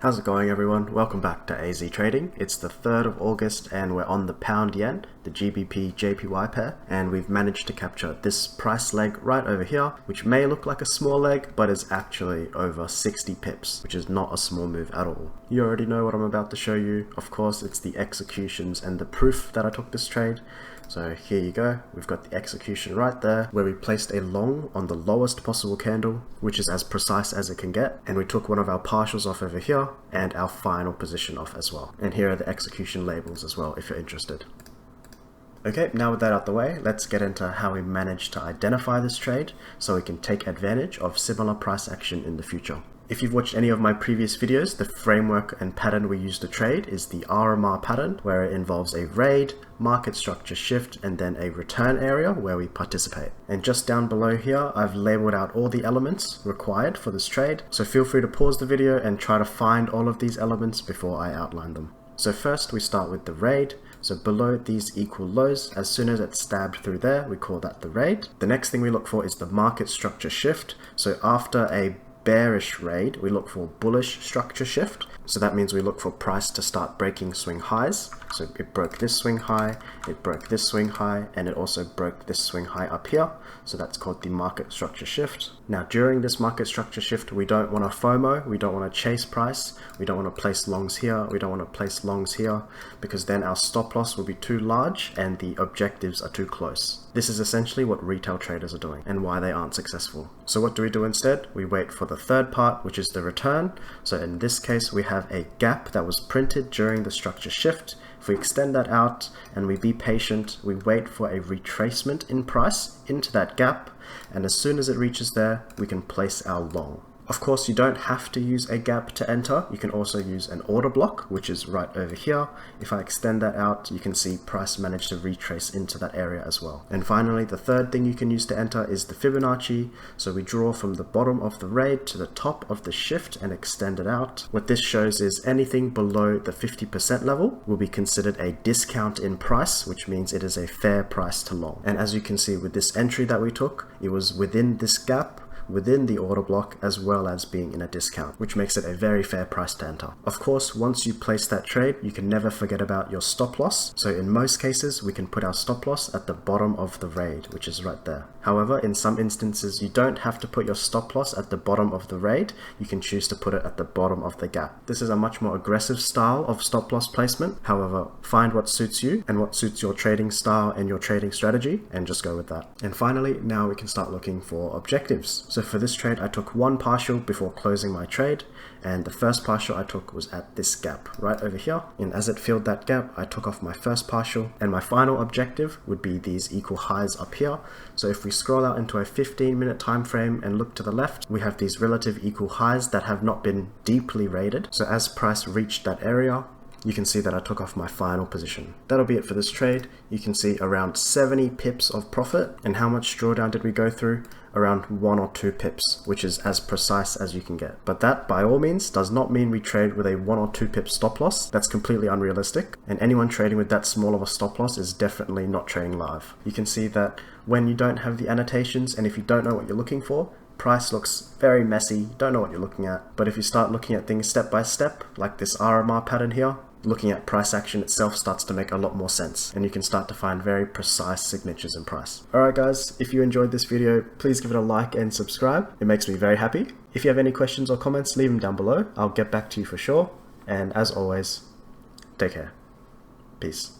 How's it going, everyone? Welcome back to AZ Trading. It's the 3rd of August and we're on the pound yen, the GBPJPY pair, and we've managed to capture this price leg right over here, which may look like a small leg, but is actually over 60 pips, which is not a small move at all. You already know what I'm about to show you. Of course, it's the executions and the proof that I took this trade. So here you go, we've got the execution right there where we placed a long on the lowest possible candle, which is as precise as it can get, and we took one of our partials off over here and our final position off as well. And here are the execution labels as well if you're interested. Okay, now with that out the way, let's get into how we managed to identify this trade so we can take advantage of similar price action in the future. If you've watched any of my previous videos, the framework and pattern we use to trade is the RMR pattern, where it involves a raid, market structure shift, and then a return area where we participate. And just down below here, I've labeled out all the elements required for this trade, so feel free to pause the video and try to find all of these elements before I outline them. So first we start with the raid. So below these equal lows, as soon as it's stabbed through there, we call that the raid. The next thing we look for is the market structure shift. So after a bearish raid, we look for bullish structure shift. So that means we look for price to start breaking swing highs. So it broke this swing high, it broke this swing high, and it also broke this swing high up here. So that's called the market structure shift. Now during this market structure shift, we don't want to FOMO, we don't want to chase price, we don't want to place longs here, we don't want to place longs here, because then our stop loss will be too large and the objectives are too close. This is essentially what retail traders are doing and why they aren't successful. So what do we do instead? We wait for the third part, which is the return. So in this case, we have a gap that was printed during the structure shift. If we extend that out and we be patient, we wait for a retracement in price into that gap, and as soon as it reaches there, we can place our long. Of course, you don't have to use a gap to enter. You can also use an order block, which is right over here. If I extend that out, you can see price managed to retrace into that area as well. And finally, the third thing you can use to enter is the Fibonacci. So we draw from the bottom of the raid to the top of the shift and extend it out. What this shows is anything below the 50% level will be considered a discount in price, which means it is a fair price to long. And as you can see with this entry that we took, it was within this gap, within the order block, as well as being in a discount, which makes it a very fair price to enter. Of course, once you place that trade, you can never forget about your stop loss. So in most cases, we can put our stop loss at the bottom of the raid, which is right there. However, in some instances, you don't have to put your stop loss at the bottom of the raid. You can choose to put it at the bottom of the gap. This is a much more aggressive style of stop loss placement. However, find what suits you and what suits your trading style and your trading strategy, and just go with that. And finally, now we can start looking for objectives. So for this trade, I took one partial before closing my trade, and the first partial I took was at this gap right over here. And as it filled that gap, I took off my first partial, and my final objective would be these equal highs up here. So if we scroll out into a 15-minute time frame and look to the left, we have these relative equal highs that have not been deeply raided. So as price reached that area, you can see that I took off my final position. That'll be it for this trade. You can see around 70 pips of profit. And how much drawdown did we go through? Around 1 or 2 pips, which is as precise as you can get. But that, by all means, does not mean we trade with a 1 or 2 pip stop loss. That's completely unrealistic. And anyone trading with that small of a stop loss is definitely not trading live. You can see that when you don't have the annotations and if you don't know what you're looking for, price looks very messy, don't know what you're looking at. But if you start looking at things step by step, like this RMR pattern here, looking at price action itself starts to make a lot more sense, and you can start to find very precise signatures in price. Alright guys, if you enjoyed this video, please give it a like and subscribe. It makes me very happy. If you have any questions or comments, leave them down below. I'll get back to you for sure. And as always, take care. Peace.